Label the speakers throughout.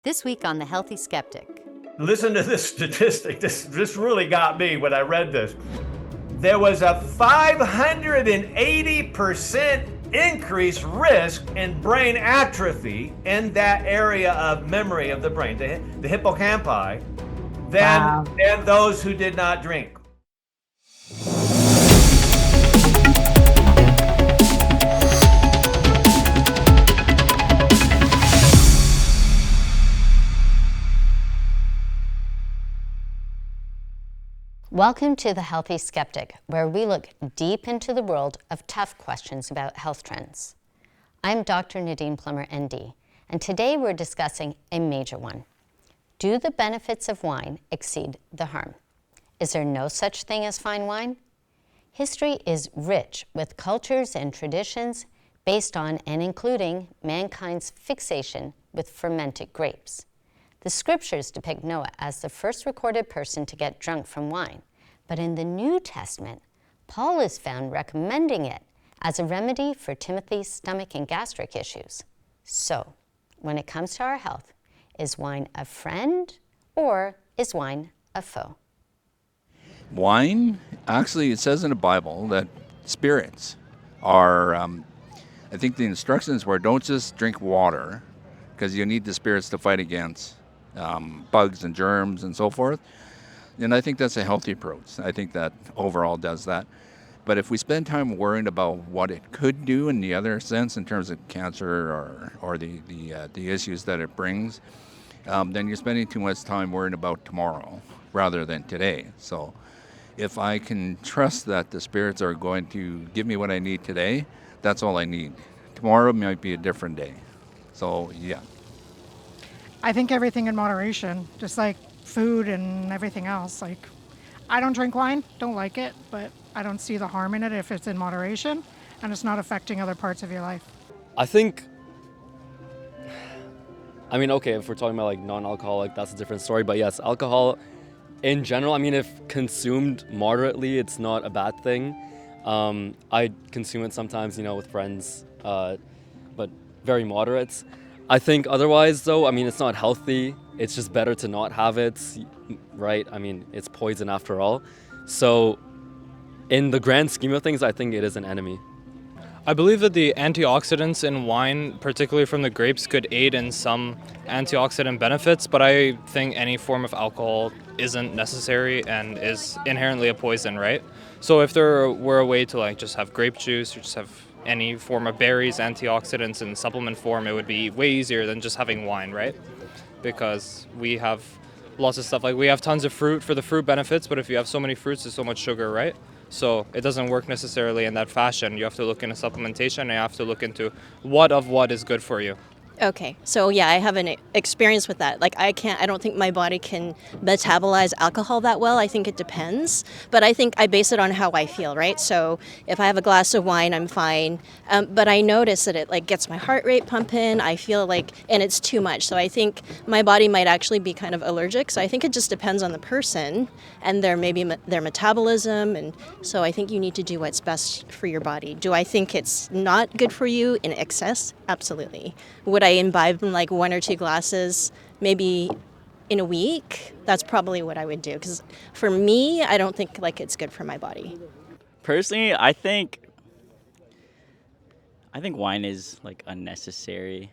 Speaker 1: This week on The Healthy Skeptic.
Speaker 2: Listen to this statistic. This really got me when I read this. There was a 580% increased risk in brain atrophy in that area of memory of the brain, the hippocampi, than those who did not drink.
Speaker 1: Welcome to The Healthy Skeptic, where we look deep into the world of tough questions about health trends. I'm Dr. Nadine Plummer, ND, and today we're discussing a major one. Do the benefits of wine exceed the harm? Is there no such thing as fine wine? History is rich with cultures and traditions based on and including mankind's fixation with fermented grapes. The scriptures depict Noah as the first recorded person to get drunk from wine, but in the New Testament, Paul is found recommending it as a remedy for Timothy's stomach and gastric issues. So, when it comes to our health, is wine a friend or is wine a foe?
Speaker 3: Wine, actually, it says in the Bible that spirits are, I think the instructions were don't just drink water because you need the spirits to fight against bugs and germs and so forth. And I think that's a healthy approach. I think that overall does that. But if we spend time worrying about what it could do in the other sense in terms of cancer or the issues that it brings, then you're spending too much time worrying about tomorrow rather than today. So if I can trust that the spirits are going to give me what I need today, that's all I need. Tomorrow might be a different day. So, yeah.
Speaker 4: I think everything in moderation, just like food and everything else. Like, I don't drink wine, don't like it, but I don't see the harm in it if it's in moderation and it's not affecting other parts of your life.
Speaker 5: If we're talking about like non-alcoholic, that's a different story. But yes, alcohol in general, if consumed moderately, it's not a bad thing. I consume it sometimes, with friends, but very moderate. I think otherwise, though, it's not healthy. It's just better to not have it, right? It's poison after all. So in the grand scheme of things, I think it is an enemy.
Speaker 6: I believe that the antioxidants in wine, particularly from the grapes, could aid in some antioxidant benefits, but I think any form of alcohol isn't necessary and is inherently a poison, right? So if there were a way to just have grape juice or just have any form of berries, antioxidants in supplement form, it would be way easier than just having wine, right? Because we have lots of stuff, we have tons of fruit for the fruit benefits, but if you have so many fruits, there's so much sugar, right? So it doesn't work necessarily in that fashion. You have to look into supplementation and you have to look into what is good for you.
Speaker 7: Okay, so yeah, I have an experience with that. I don't think my body can metabolize alcohol that well. I think it depends, but I think I base it on how I feel, right? So if I have a glass of wine, I'm fine, but I notice that it gets my heart rate pumping. I feel and it's too much. So I think my body might actually be kind of allergic. So I think it just depends on the person and their metabolism, and so I think you need to do what's best for your body. Do I think it's not good for you in excess? Absolutely. Would I imbibe 1 or 2 glasses maybe in a week? That's probably what I would do, because for me, I don't think it's good for my body.
Speaker 8: Personally, I think wine is unnecessary.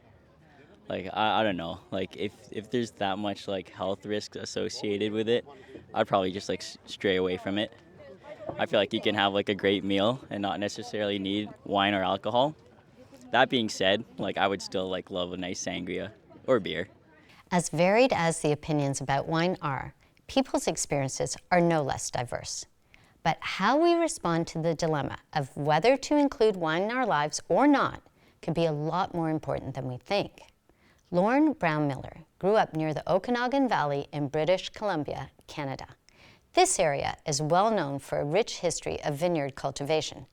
Speaker 8: I don't know. If there's that much health risk associated with it, I'd probably just stray away from it. I feel like you can have a great meal and not necessarily need wine or alcohol. That being said, I would still love a nice sangria or beer.
Speaker 1: As varied as the opinions about wine are, people's experiences are no less diverse. But how we respond to the dilemma of whether to include wine in our lives or not could be a lot more important than we think. Lauren Brown-Miller grew up near the Okanagan Valley in British Columbia, Canada. This area is well known for a rich history of vineyard cultivation.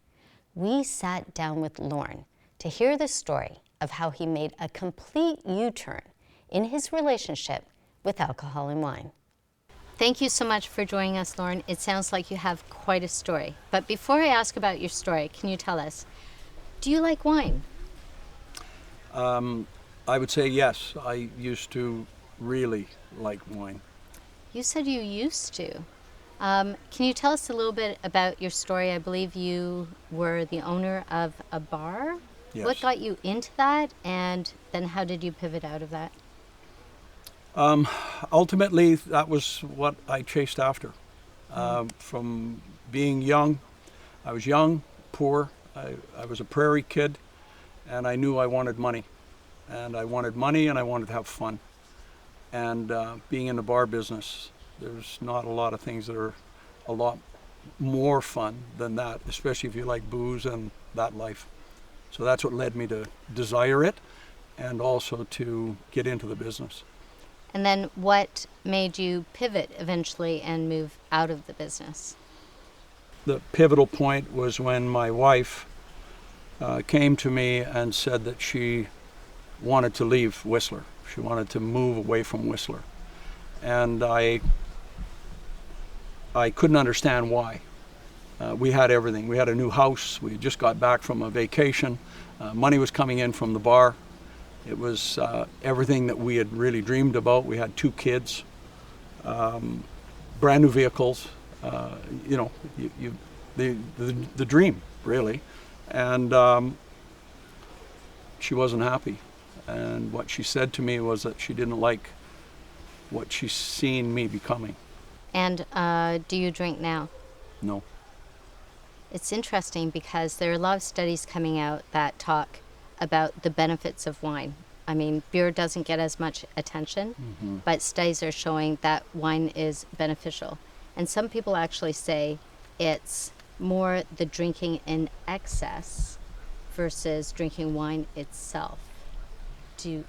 Speaker 1: We sat down with Lauren to hear the story of how he made a complete U-turn in his relationship with alcohol and wine. Thank you so much for joining us, Lauren. It sounds like you have quite a story. But before I ask about your story, can you tell us, do you like wine?
Speaker 9: I would say yes. I used to really like wine.
Speaker 1: You said you used to. Can you tell us a little bit about your story? I believe you were the owner of a bar.
Speaker 9: Yes.
Speaker 1: What got you into that, and then how did you pivot out of that?
Speaker 9: Ultimately, that was what I chased after. From being young, I was young, poor. I was a prairie kid, and I knew I wanted money. And I wanted money, and I wanted to have fun. And being in the bar business, there's not a lot of things that are a lot more fun than that, especially if you like booze and that life. So that's what led me to desire it and also to get into the business.
Speaker 1: And then what made you pivot eventually and move out of the business?
Speaker 9: The pivotal point was when my wife came to me and said that she wanted to leave Whistler. She wanted to move away from Whistler. And I couldn't understand why. We had everything. We had a new house. We had just got back from a vacation. Money was coming in from the bar. It was everything that we had really dreamed about. We had 2 kids, brand new vehicles, the dream, really. And she wasn't happy. And what she said to me was that she didn't like what she's seen me becoming.
Speaker 1: And do you drink now?
Speaker 9: No.
Speaker 1: It's interesting because there are a lot of studies coming out that talk about the benefits of wine. I mean, beer doesn't get as much attention, but studies are showing that wine is beneficial. And some people actually say it's more the drinking in excess versus drinking wine itself.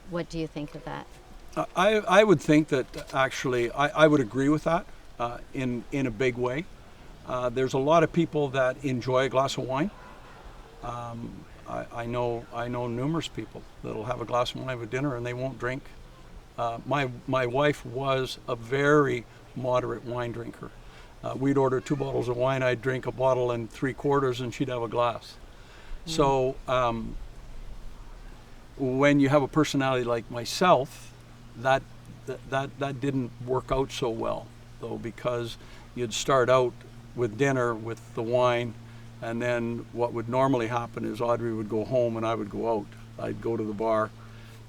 Speaker 1: What do you think of that?
Speaker 9: I would think that actually, I would agree with that in a big way. There's a lot of people that enjoy a glass of wine. I know numerous people that'll have a glass of wine with dinner and they won't drink. My wife was a very moderate wine drinker. We'd order 2 bottles of wine. I'd drink a bottle and 3/4, and she'd have a glass. So when you have a personality like myself, that didn't work out so well, though, because you'd start out with dinner with the wine, and then what would normally happen is Audrey would go home and I would go out. I'd go to the bar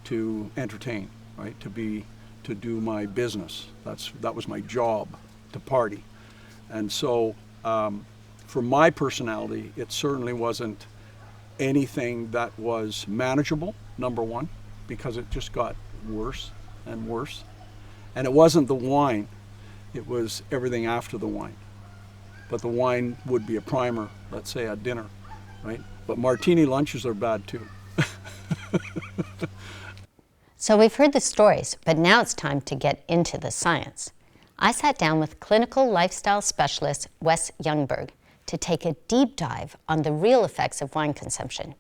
Speaker 9: to entertain, right? To do my business. That was my job, to party. And so for my personality, it certainly wasn't anything that was manageable, number one, because it just got worse and worse. And it wasn't the wine, it was everything after the wine. But the wine would be a primer, let's say at dinner, right? But martini lunches are bad too.
Speaker 1: So we've heard the stories, but now it's time to get into the science. I sat down with clinical lifestyle specialist Wes Youngberg to take a deep dive on the real effects of wine consumption.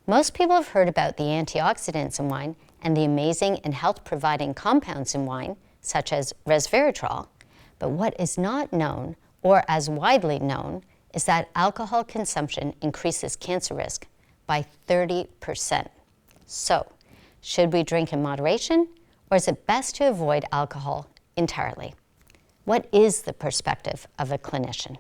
Speaker 1: Most people have heard about the antioxidants in wine and the amazing and health-providing compounds in wine, such as resveratrol, but what is not known, or as widely known, is that alcohol consumption increases cancer risk by 30%. So, should we drink in moderation, or is it best to avoid alcohol entirely? What is the perspective of a clinician?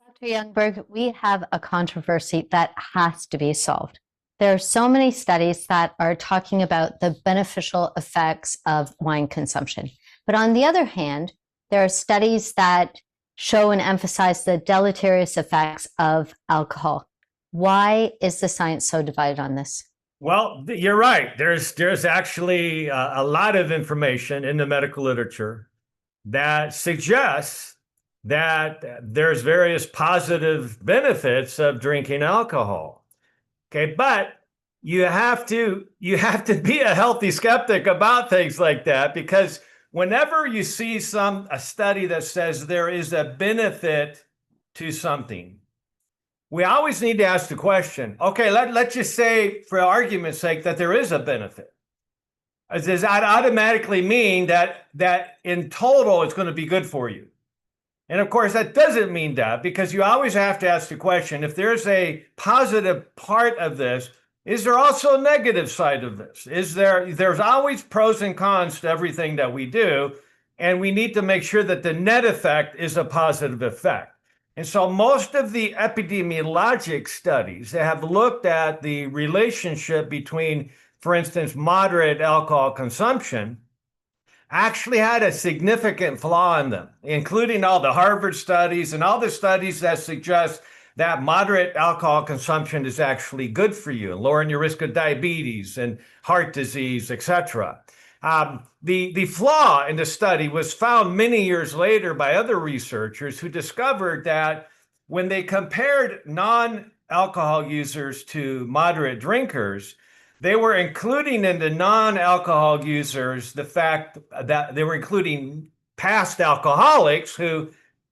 Speaker 1: Dr. Youngberg, we have a controversy that has to be solved. There are so many studies that are talking about the beneficial effects of wine consumption. But on the other hand, there are studies that show and emphasize the deleterious effects of alcohol. Why is the science so divided on this?
Speaker 2: Well, you're right. There's actually a lot of information in the medical literature that suggests that there's various positive benefits of drinking alcohol. Okay, but you have to be a healthy skeptic about things like that, because whenever you see a study that says there is a benefit to something, we always need to ask the question, okay, let's just say, for argument's sake, that there is a benefit. Does that automatically mean that in total it's going to be good for you? And of course, that doesn't mean that, because you always have to ask the question, if there's a positive part of this, is there also a negative side of this? There's always pros and cons to everything that we do, and we need to make sure that the net effect is a positive effect. And so most of the epidemiologic studies that have looked at the relationship between, for instance, moderate alcohol consumption actually had a significant flaw in them, including all the Harvard studies and all the studies that suggest that moderate alcohol consumption is actually good for you, lowering your risk of diabetes and heart disease, etc. The flaw in the study was found many years later by other researchers who discovered that when they compared non-alcohol users to moderate drinkers, they were including in the non-alcohol users the fact that they were including past alcoholics who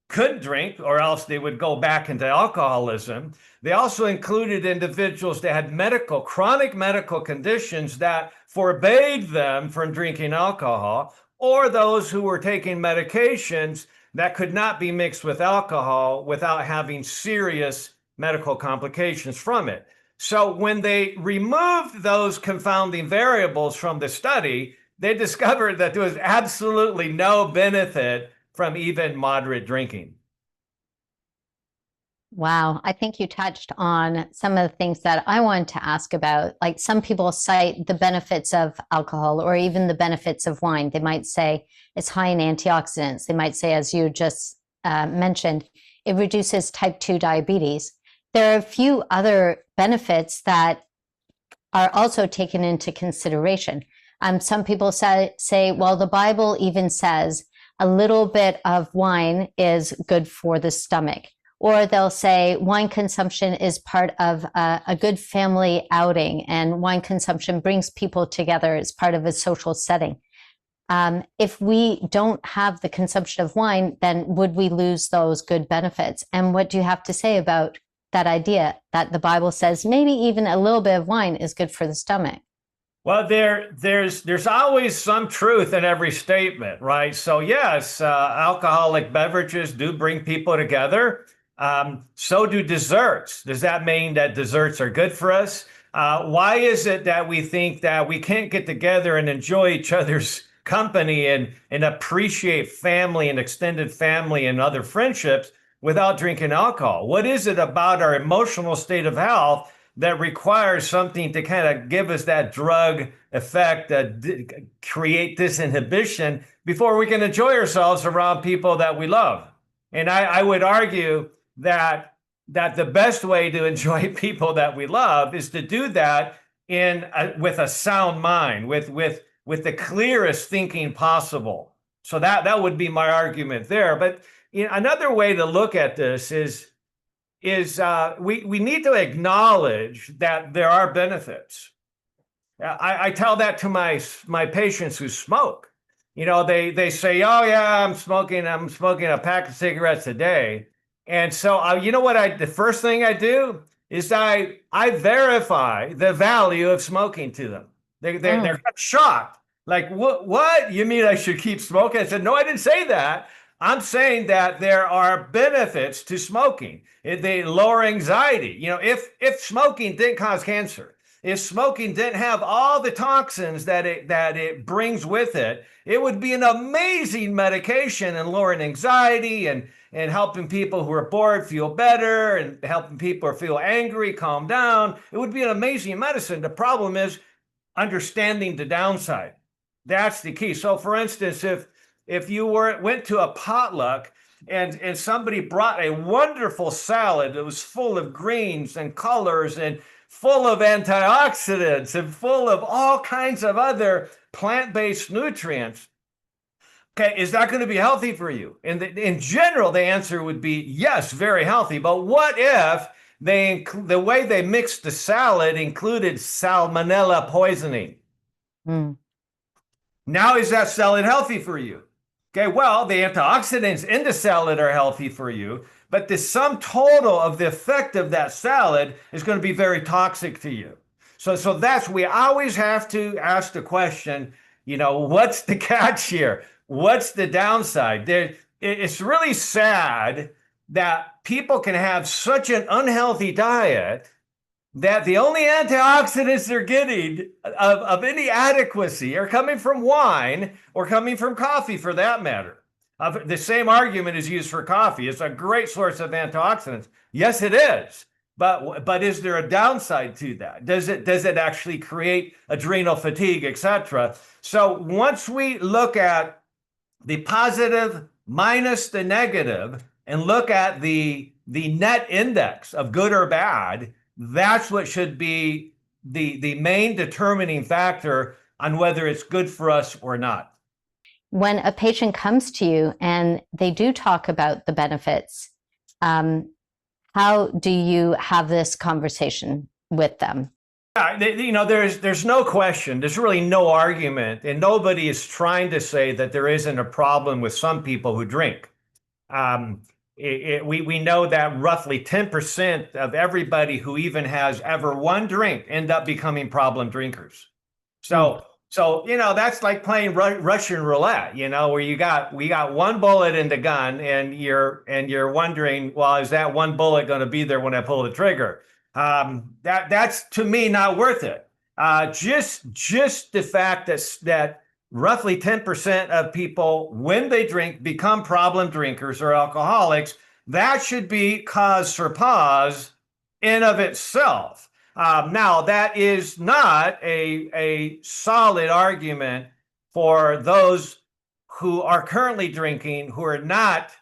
Speaker 2: couldn't drink or else they would go back into alcoholism. They also included individuals that had chronic medical conditions that forbade them from drinking alcohol, or those who were taking medications that could not be mixed with alcohol without having serious medical complications from it. So when they removed those confounding variables from the study, they discovered that there was absolutely no benefit from even moderate drinking.
Speaker 1: Wow, I think you touched on some of the things that I wanted to ask about. Like some people cite the benefits of alcohol or even the benefits of wine. They might say it's high in antioxidants. They might say, as you just mentioned, it reduces type 2 diabetes. There are a few other benefits that are also taken into consideration. Some people say, well, the Bible even says a little bit of wine is good for the stomach. Or they'll say wine consumption is part of a good family outing, and wine consumption brings people together as part of a social setting. If we don't have the consumption of wine, then would we lose those good benefits? And what do you have to say about that idea that the Bible says maybe even a little bit of wine is good for the stomach?
Speaker 2: Well, there's always some truth in every statement, right? So yes, alcoholic beverages do bring people together. So do desserts. Does that mean that desserts are good for us? Why is it that we think that we can't get together and enjoy each other's company and appreciate family and extended family and other friendships without drinking alcohol? What is it about our emotional state of health that requires something to kind of give us that drug effect, create this inhibition before we can enjoy ourselves around people that we love? And I would argue that the best way to enjoy people that we love is to do that with a sound mind, with the clearest thinking possible. So that would be my argument there. But another way to look at this is we need to acknowledge that there are benefits. I tell that to my patients who smoke. They say, oh yeah, I'm smoking a pack of cigarettes a day. And so the first thing I do is I verify the value of smoking to them. They're shocked. Like, what? You mean I should keep smoking? I said, no, I didn't say that. I'm saying that there are benefits to smoking. They lower anxiety. If smoking didn't cause cancer, if smoking didn't have all the toxins that it brings with it, it would be an amazing medication in lowering anxiety and helping people who are bored feel better and helping people who feel angry calm down. It would be an amazing medicine. The problem is understanding the downside. That's the key. So for instance, if you went to a potluck and somebody brought a wonderful salad that was full of greens and colors and full of antioxidants and full of all kinds of other plant-based nutrients, okay, is that going to be healthy for you? And in general, the answer would be yes, very healthy. But what if the way they mixed the salad included salmonella poisoning? Now, is that salad healthy for you? Okay, well, the antioxidants in the salad are healthy for you, but the sum total of the effect of that salad is going to be very toxic to you. So we always have to ask the question, what's the catch here? What's the downside? It's really sad that people can have such an unhealthy diet that the only antioxidants they're getting of any adequacy are coming from wine or coming from coffee, for that matter. The same argument is used for coffee. It's a great source of antioxidants. Yes, it is. But is there a downside to that? Does it actually create adrenal fatigue, etc.? So once we look at the positive minus the negative and look at the net index of good or bad, that's what should be the main determining factor on whether it's good for us or not.
Speaker 1: When a patient comes to you and they do talk about the benefits, how do you have this conversation with them?
Speaker 2: There's no question. There's really no argument, and nobody is trying to say that there isn't a problem with some people who drink. We know that roughly 10% of everybody who even has ever one drink end up becoming problem drinkers. So that's like playing Russian roulette, where we got one bullet in the gun, and you're wondering, well, is that one bullet going to be there when I pull the trigger? That's to me not worth it. Just the fact that roughly 10% of people, when they drink, become problem drinkers or alcoholics, that should be cause for pause in of itself. Now, that is not a solid argument for those who are currently drinking, who are not,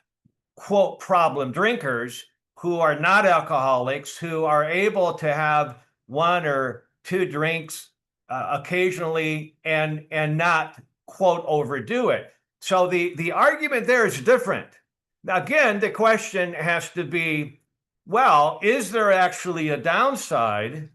Speaker 2: quote, problem drinkers, who are not alcoholics, who are able to have one or two drinks occasionally and not, quote, overdo it. So the argument there is different. Again, the question has to be, well, is there actually a downside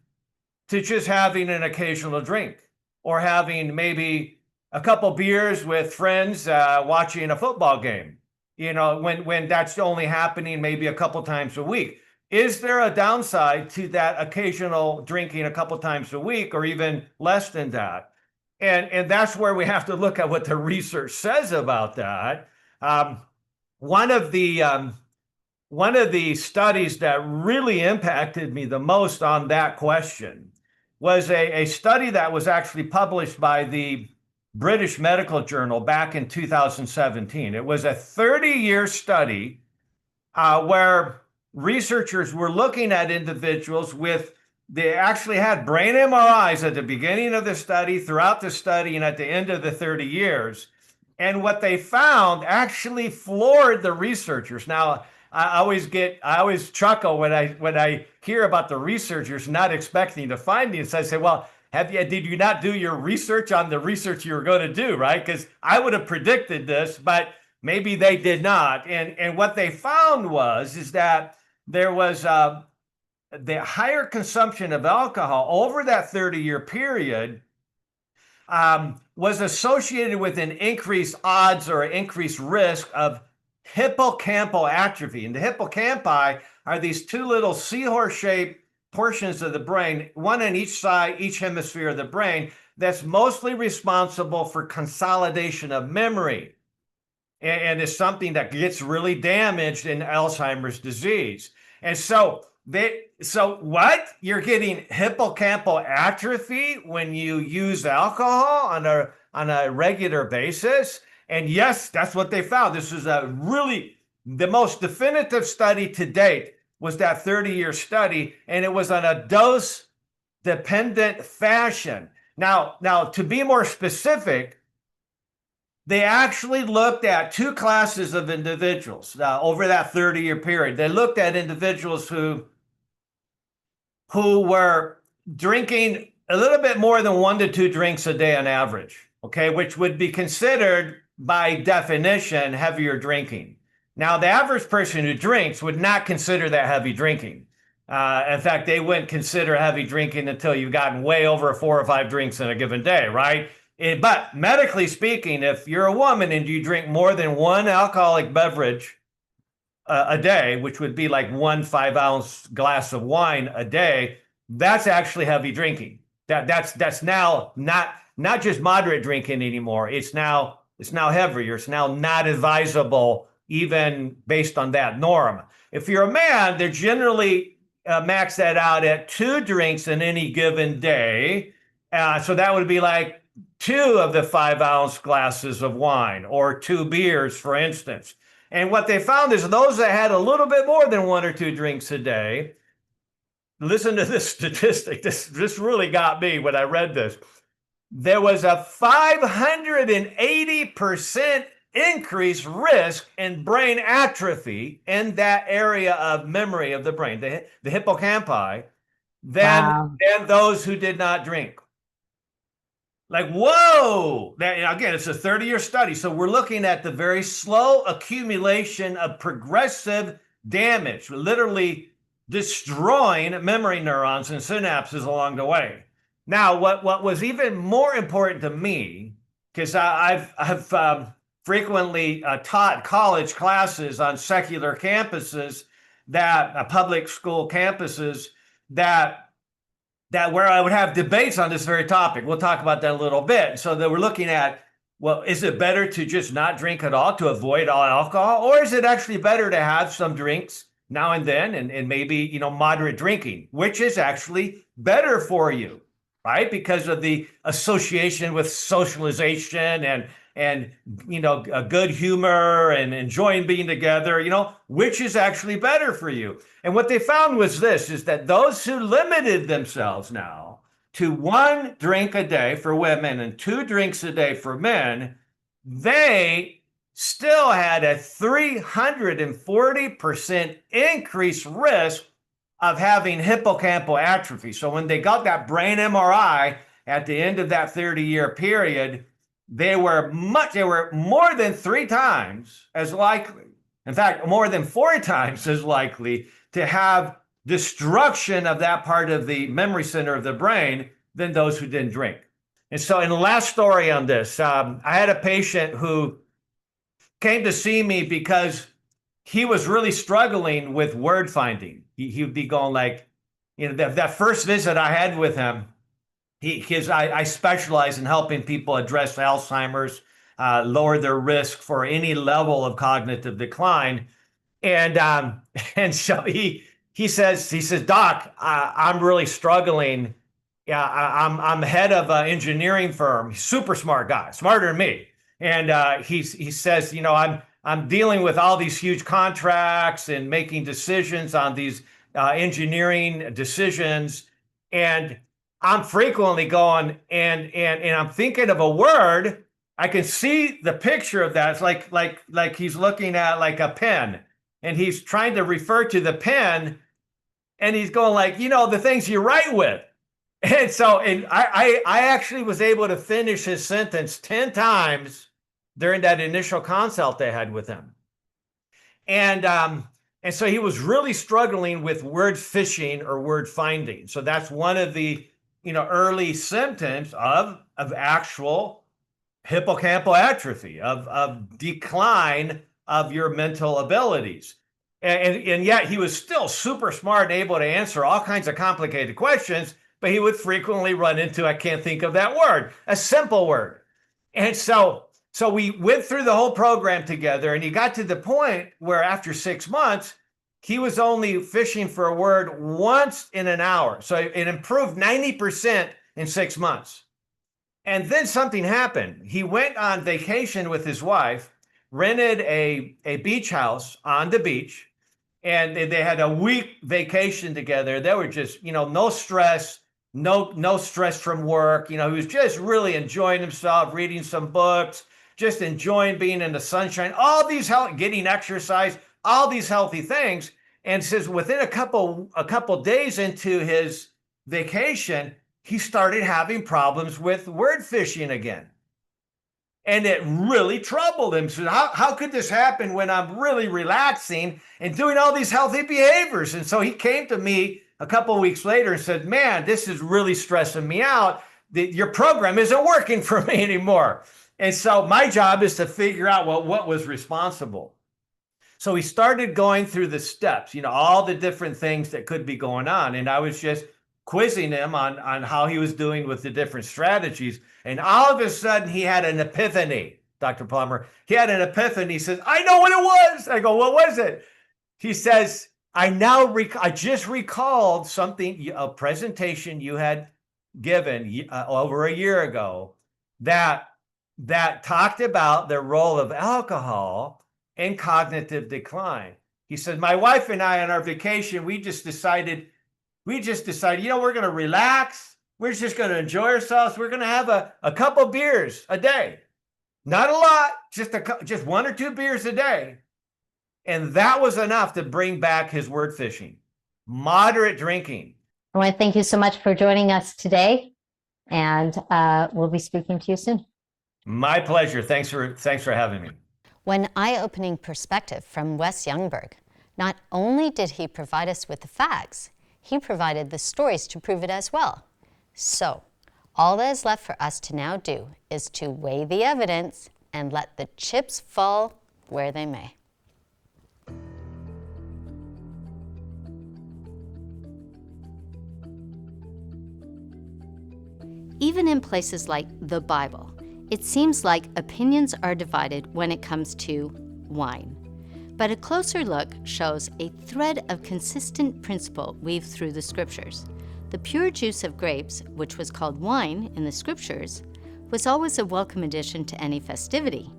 Speaker 2: to just having an occasional drink or having maybe a couple beers with friends watching a football game? When that's only happening maybe a couple times a week. Is there a downside to that occasional drinking a couple times a week or even less than that? And that's where we have to look at what the research says about that. One of the studies that really impacted me the most on that question was a study that was actually published by the British Medical Journal back in 2017. It was a 30-year study where researchers were looking at individuals they actually had brain MRIs at the beginning of the study, throughout the study, and at the end of the 30 years. And what they found actually floored the researchers. Now, I always chuckle when I hear about the researchers not expecting the findings. I say, well, did you not do your research on the research you were going to do, right? Because I would have predicted this, but maybe they did not. And what they found is that there was the higher consumption of alcohol over that 30-year period was associated with an increased odds or increased risk of hippocampal atrophy. And the hippocampi are these two little seahorse-shaped portions of the brain, one on each side, each hemisphere of the brain, that's mostly responsible for consolidation of memory. And is something that gets really damaged in Alzheimer's disease. And so what? You're getting hippocampal atrophy when you use alcohol on a regular basis? And yes, that's what they found. This is the most definitive study to date was that 30-year study, and it was on a dose-dependent fashion. Now, to be more specific, they actually looked at two classes of individuals over that 30-year period. They looked at individuals who were drinking a little bit more than 1 to 2 drinks a day on average, okay, which would be considered by definition heavier drinking. Now, the average person who drinks would not consider that heavy drinking. In fact, they wouldn't consider heavy drinking until you've gotten way over 4 or 5 drinks in a given day, right? But medically speaking, if you're a woman and you drink more than 1 alcoholic beverage a day, which would be like 1 5-ounce glass of wine a day, that's actually heavy drinking. That's now not just moderate drinking anymore. It's now heavier. It's now not advisable even based on that norm. If you're a man, they're generally max that out at 2 drinks in any given day. So that would be like 2 of the 5-ounce glasses of wine or 2 beers, for instance. And what they found is those that had a little bit more than 1 or 2 drinks a day, listen to this statistic. This really got me when I read this. There was a 580% increased risk in brain atrophy in that area of memory of the brain, the hippocampi, than those who did not drink. Like, whoa! Again, it's a 30-year study. So we're looking at the very slow accumulation of progressive damage, literally destroying memory neurons and synapses along the way. Now, what was even more important to me, because I've frequently taught college classes on secular campuses, that public school campuses, that where I would have debates on this very topic. We'll talk about that a little bit. So that we're looking at, well, is it better to just not drink at all, to avoid all alcohol, or is it actually better to have some drinks now and then, and maybe, moderate drinking, which is actually better for you, right? Because of the association with socialization and a good humor and enjoying being together, which is actually better for you. And what they found was this, is that those who limited themselves now to 1 drink a day for women and 2 drinks a day for men, they still had a 340% increased risk of having hippocampal atrophy. So when they got that brain MRI at the end of that 30-year period, they were more than 3 times as likely, in fact, more than 4 times as likely to have destruction of that part of the memory center of the brain than those who didn't drink. And so in the last story on this, I had a patient who came to see me because he was really struggling with word finding. He would be going like, that first visit I had with him, I specialize in helping people address Alzheimer's, lower their risk for any level of cognitive decline. And so he says, Doc, I'm really struggling. Yeah, I'm head of an engineering firm, super smart guy, smarter than me. And he says, I'm dealing with all these huge contracts and making decisions on these engineering decisions, and I'm frequently going and I'm thinking of a word. I can see the picture of that. It's like he's looking at like a pen, and he's trying to refer to the pen, and he's going like, the things you write with. And so, I actually was able to finish his sentence 10 times during that initial consult they had with him. And so he was really struggling with word fishing or word finding. So that's one of the early symptoms of actual hippocampal atrophy, of decline of your mental abilities. And yet he was still super smart and able to answer all kinds of complicated questions, but he would frequently run into, I can't think of that word, a simple word. And so we went through the whole program together, and he got to the point where after 6 months, he was only fishing for a word once in an hour. So it improved 90% in 6 months. And then something happened. He went on vacation with his wife, rented a beach house on the beach, and they had a week vacation together. They were just, no stress, no stress from work. He was just really enjoying himself, reading some books, just enjoying being in the sunshine, all these getting exercise, all these healthy things. And says within a couple days into his vacation, he started having problems with word fishing again. And it really troubled him. So how could this happen when I'm really relaxing and doing all these healthy behaviors? And so he came to me a couple of weeks later and said, man, this is really stressing me out. Your program isn't working for me anymore. And so my job is to figure out what was responsible. So he started going through the steps, all the different things that could be going on. And I was just quizzing him on how he was doing with the different strategies. And all of a sudden he had an epiphany, Dr. Plummer. He had an epiphany. He says, I know what it was. I go, what was it? He says, I just recalled something, a presentation you had given over a year ago that talked about the role of alcohol in cognitive decline. He said, my wife and I on our vacation, we just decided, we're going to relax. We're just going to enjoy ourselves. We're going to have a couple beers a day. Not a lot, just 1 or 2 beers a day. And that was enough to bring back his word fishing. Moderate drinking.
Speaker 1: I want to thank you so much for joining us today, and we'll be speaking to you soon.
Speaker 2: My pleasure. Thanks for having me.
Speaker 1: One eye-opening perspective from Wes Youngberg. Not only did he provide us with the facts, he provided the stories to prove it as well. So, all that is left for us to now do is to weigh the evidence and let the chips fall where they may. Even in places like the Bible, it seems like opinions are divided when it comes to wine. But a closer look shows a thread of consistent principle weaved through the scriptures. The pure juice of grapes, which was called wine in the scriptures, was always a welcome addition to any festivity.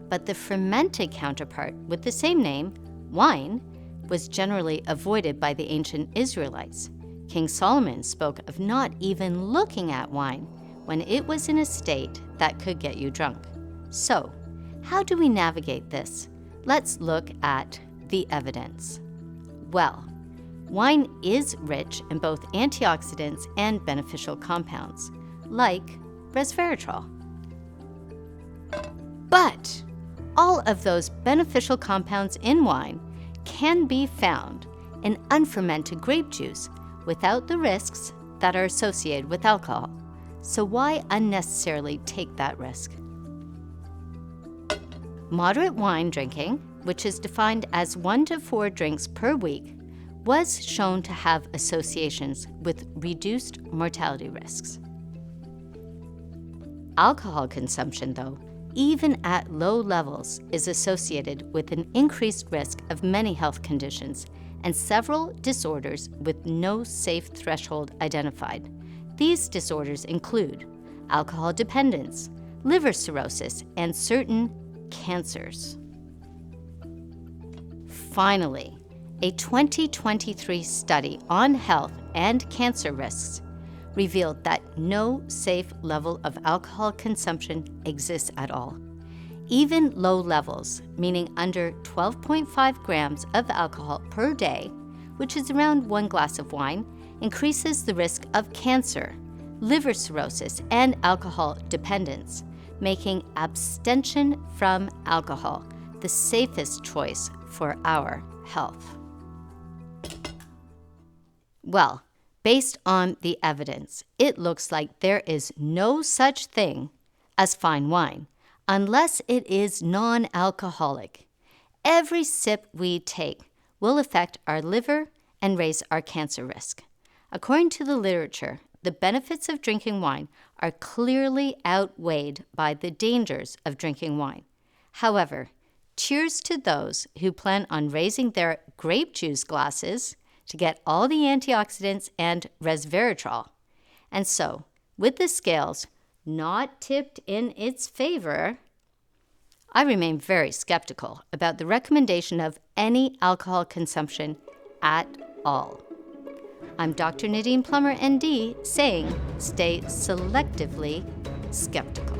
Speaker 1: But the fermented counterpart with the same name, wine, was generally avoided by the ancient Israelites. King Solomon spoke of not even looking at wine when it was in a state that could get you drunk. So, how do we navigate this? Let's look at the evidence. Well, wine is rich in both antioxidants and beneficial compounds, like resveratrol. But all of those beneficial compounds in wine can be found in unfermented grape juice without the risks that are associated with alcohol. So why unnecessarily take that risk? Moderate wine drinking, which is defined as 1 to 4 drinks per week, was shown to have associations with reduced mortality risks. Alcohol consumption, though, even at low levels, is associated with an increased risk of many health conditions and several disorders with no safe threshold identified. These disorders include alcohol dependence, liver cirrhosis, and certain cancers. Finally, a 2023 study on health and cancer risks revealed that no safe level of alcohol consumption exists at all. Even low levels, meaning under 12.5 grams of alcohol per day, which is around 1 glass of wine, increases the risk of cancer, liver cirrhosis, and alcohol dependence, making abstention from alcohol the safest choice for our health. Well, based on the evidence, it looks like there is no such thing as fine wine unless it is non-alcoholic. Every sip we take will affect our liver and raise our cancer risk. According to the literature, the benefits of drinking wine are clearly outweighed by the dangers of drinking wine. However, cheers to those who plan on raising their grape juice glasses to get all the antioxidants and resveratrol. And so, with the scales not tipped in its favor, I remain very skeptical about the recommendation of any alcohol consumption at all. I'm Dr. Nadine Plummer, ND, saying stay selectively skeptical.